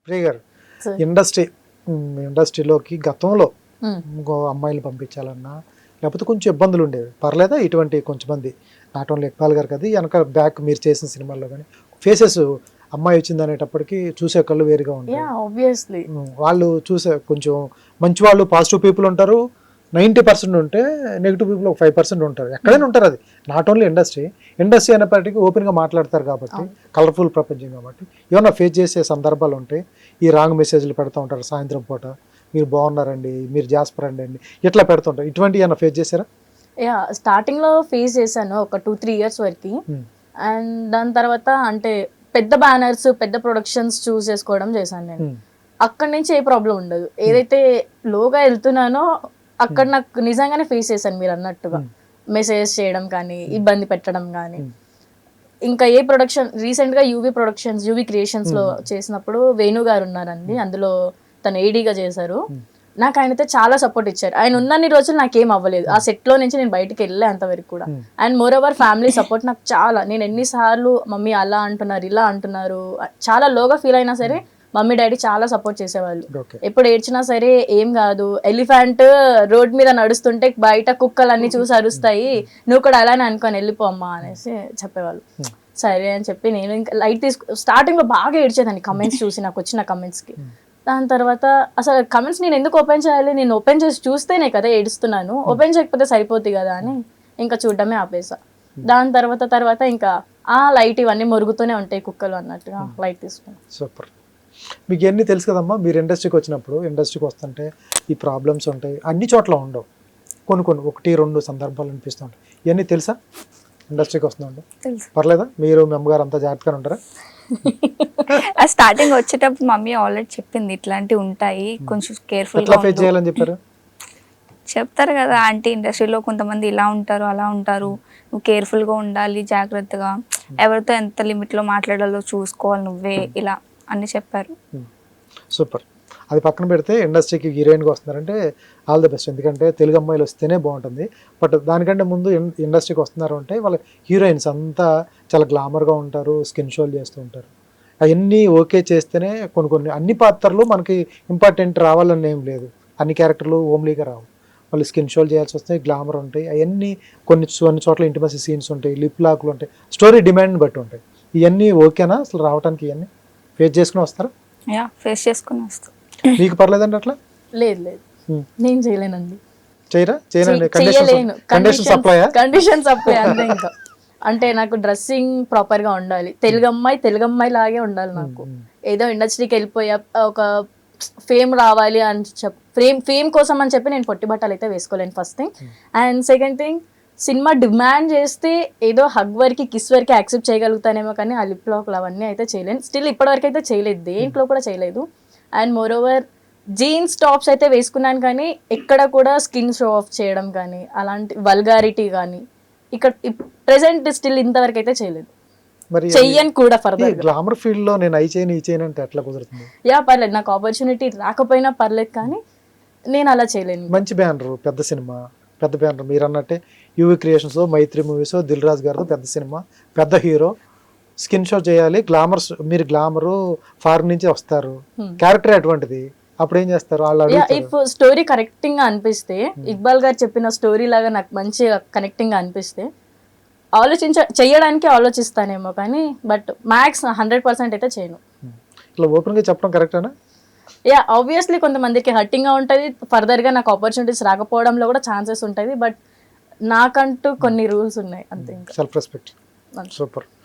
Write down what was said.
ప్రియ గారు, సార్. ఇండస్ట్రీలోకి గతంలో ఉమ్. ఇంకో అమ్మాయిలు పంపించాలన్నా లేకపోతే కొంచెం ఇబ్బందులు ఉండేవి. పర్లేదా ఇటువంటి కొంచెం మంది, నాట్ ఓన్లీ ఇక్బాల్ గారు కదా, వెనక బ్యాక్ మీరు చేసిన సినిమాల్లో కానీ ఫేసెస్ అమ్మాయి వచ్చింది అనేటప్పటికి చూసే కళ్ళు వేరుగా ఉంటాయి. Yeah obviously. వాళ్ళు చూసే కొంచెం మంచి వాళ్ళు పాజిటివ్ పీపుల్ ఉంటారు, 90% ఉంటే నెగిటివ్ పీపుల్ ఒక 5% ఉంటారు. ఎక్కడైనా ఉంటారు. అది నాట్ ఓన్లీ ఇండస్ట్రీ అనేప్పటికీ ఓపెన్గా మాట్లాడతారు కాబట్టి, కలర్ఫుల్ ప్రపంచం కాబట్టి. ఏమన్నా ఫేస్ చేసే సందర్భాలు ఉంటాయి. ఈ రాంగ్ మెసేజ్లు పెడతా ఉంటారు సాయంత్రం పూట, మీరు బాగున్నారండి, మీరు జాస్పర్ అండి ఇట్లా పెడుతుంటారు. ఇటువంటి ఏమన్నా ఫేస్ చేశారా? యా స్టార్టింగ్ లో ఫేస్ చేశాను ఒక 2-3 ఇయర్స్ వరకు. అండ్ దాని తర్వాత అంటే పెద్ద బ్యానర్స్ పెద్ద ప్రొడక్షన్స్ చూస్ చేసుకోవడం చేశాను నేను. అక్కడ నుంచి ఏ ప్రాబ్లం ఉండదు. ఏదైతే లోగా వెళ్తున్నానో అక్కడ నాకు నిజంగానే ఫేస్ చేశాను మీరు అన్నట్టుగా. మెసేజ్ చేయడం కానీ, ఇబ్బంది పెట్టడం కానీ. ఇంకా ఏ ప్రొడక్షన్ రీసెంట్ గా యూవీ ప్రొడక్షన్స్, యూవీ క్రియేషన్స్ లో చేసినప్పుడు వేణు గారు ఉన్నారండి, అందులో తను ఏడీగా చేశారు. నాకు ఆయనతో చాలా సపోర్ట్ ఇచ్చారు. ఆయన ఉన్నన్ని రోజులు నాకేం అవ్వలేదు. ఆ సెట్ లో నుంచి నేను బయటికి వెళ్ళే అంతవరకు కూడా. And more over family support నాకు చాలా. నేను ఎన్నిసార్లు మమ్మీ అలా అంటున్నారు, ఇలా అంటున్నారు, చాలా లోగా ఫీల్ అయినా సరే మమ్మీ డాడీ చాలా సపోర్ట్ చేసేవాళ్ళు. ఎప్పుడు ఏడ్చినా సరే ఏం కాదు, ఎలిఫెంట్ రోడ్ మీద నడుస్తుంటే బయట కుక్కలు అన్ని చూసి అరుస్తాయి, నువ్వు కూడా అలానే అనుకొని వెళ్ళిపో అమ్మా అనేసి చెప్పేవాళ్ళు. సరే అని చెప్పి నేను ఇంకా లైట్ స్టార్టింగ్ లో బాగా ఏడ్చేదాన్ని కమెంట్స్ చూసి, నాకు వచ్చిన కమెంట్స్ కి. దాని తర్వాత అసలు కమెంట్స్ నేను ఎందుకు ఓపెన్ చేయాలి, నేను ఓపెన్ చేసి చూస్తేనే కదా ఏడుస్తున్నాను, ఓపెన్ చేయకపోతే సరిపోతుంది కదా అని ఇంకా చూడడమే ఆపేసా. దాని తర్వాత ఇంకా లైట్ ఇవన్నీ మురుగుతూనే ఉంటాయి కుక్కలు అన్నట్టుగా లైట్ తీసుకున్నాను. సూపర్. మీకు ఎన్ని తెలుసు కదమ్మా, మీరు ఇండస్ట్రీకి వచ్చినప్పుడు. ఇండస్ట్రీకి వస్తుంటే ఈ ప్రాబ్లమ్స్ ఉంటాయి, అన్ని చోట్ల ఉండవు, కొన్ని 1-2 సందర్భాలు అనిపిస్తూ ఉంటాయి. ఇవన్నీ తెలుసా? ఇండస్ట్రీకి వస్తుందండి పర్లేదా? మీరు మీ అమ్మగారు అంతా జాగ్రత్తగా ఉంటారా? స్టార్టింగ్ వచ్చేటప్పుడు మమ్మీ ఆల్రెడీ చెప్పింది ఇట్లాంటివి ఉంటాయి, కొంచెం కేర్ఫుల్ ఎట్లా ఫేస్ చేయాలని చెప్పారు. చెప్తారు కదా ఆంటీ, ఇండస్ట్రీలో కొంతమంది ఇలా ఉంటారు అలా ఉంటారు, నువ్వు కేర్ఫుల్ గా ఉండాలి, జాగ్రత్తగా ఎవరితో ఎంత లిమిట్ లో మాట్లాడాలో చూసుకోవాలి నువ్వే, ఇలా అన్ని చెప్పారు. సూపర్. అది పక్కన పెడితే ఇండస్ట్రీకి హీరోయిన్గా వస్తున్నారంటే ఆల్ ది బెస్ట్. ఎందుకంటే తెలుగు అమ్మాయిలు వస్తేనే బాగుంటుంది. బట్ దానికంటే ముందు ఇండస్ట్రీకి వస్తున్నారు అంటే వాళ్ళ హీరోయిన్స్ అంతా చాలా గ్లామర్గా ఉంటారు, స్కిన్ షోలు చేస్తూ ఉంటారు. అవన్నీ ఓకే చేస్తేనే కొన్ని అన్ని పాత్రలు మనకి ఇంపార్టెంట్ రావాలని ఏం లేదు, అన్ని క్యారెక్టర్లు ఓమ్లీగా రావు. వాళ్ళు స్కిన్ షోలు చేయాల్సి వస్తాయి, గ్లామర్ ఉంటాయి, అవన్నీ కొన్ని చోట్ల ఇంటిమసీ సీన్స్ ఉంటాయి, లిప్ లాక్లు ఉంటాయి, స్టోరీ డిమాండ్ని బట్టి ఉంటాయి. ఇవన్నీ ఓకేనా అసలు రావడానికి? ఇవన్నీ ఫేస్ చేసుకుని వస్తారా? ఫేస్ చేసుకుని వస్తాం. మీకు పర్లేదండి అట్లా? లేదు నేను చేయలేనండి. చేయరా? చేయలేను. కండిషన్ సప్లై అంతే. ఇంకా అంటే నాకు డ్రెస్సింగ్ ప్రాపర్ గా ఉండాలి, తెలుగు అమ్మాయి లాగే ఉండాలి. నాకు ఏదో ఇండస్ట్రీకి వెళ్ళిపోయా ఒక ఫేమ్ రావాలి అని ఫేమ్ కోసం అని చెప్పి నేను పొట్టి బట్టలు అయితే వేసుకోలేను, first thing. And second thing, cinema demand చేస్తే ఏదో హగ్ వరకు కిస్ వరకు యాక్సెప్ట్ చేయగలుగుతానేమో, కానీ ఆ లిప్ లాక్లు అవన్నీ అయితే చేయలేను. స్టిల్ ఇప్పటివరకు అయితే చేయలేదు, దేంట్లో కూడా చేయలేదు. And more over jeans tops అయితే వేసుకున్నాను, కానీ ఎక్కడ కూడా స్కిన్ షో ఆఫ్ చేయడం కానీ అలాంటి వల్గారిటీ కానీ ఇక్కడ ప్రెసెంట్ స్టిల్ ఇంతవరకు అయితే చేయలేదు, చెయ్యను కూడా. ఫర్దర్ గ్లామర్ ఫీల్డ్ లో నేను ఈ చేయను అంటే ఎట్లా కుదురుతుంది? యా పర్లేదు, నాకు ఆపర్చునిటీ రాకపోయినా పర్లేదు, కానీ నేను అలా చేయలేను. మంచి బ్యానర్, పెద్ద బ్యానర్ మీరు అన్నట్టే యూవీ క్రియేషన్స్, మైత్రి మూవీస్, దిల్ రాజు గారితో పెద్ద సినిమా, పెద్ద హీరో, స్కిన్ షో చేయాలి, గ్లామర్స్. మీరు గ్లామరు ఫారిన్ నుంచి వస్తారు, క్యారెక్టర్ అటువంటిది, అప్పుడు ఏం చేస్తారు? ఇఫ్ స్టోరీ కనెక్టింగ్ గా అనిపిస్తే, ఇక్బాల్ గారు చెప్పిన స్టోరీ లాగా నాకు మంచిగా కనెక్టింగ్ గా అనిపిస్తే చెయ్యడానికి ఆలోచిస్తానేమో, కానీ బట్ మ్యాక్స్ 100% అయితే చేయను. ఇట్లా ఓపెన్ గా చెప్పడం కరెక్టేనా? యా ఆబ్వియస్లీ కొంతమందికి హర్టింగ్ గా ఉంటుంది, ఫర్దర్ గా నాకు ఆపర్చునిటీస్ రాకపోవడంలో కూడా ఛాన్సెస్ ఉంటుంది. బట్ నాకంటూ కొన్ని రూల్స్ ఉన్నాయి అంతే. Self respect. సూపర్.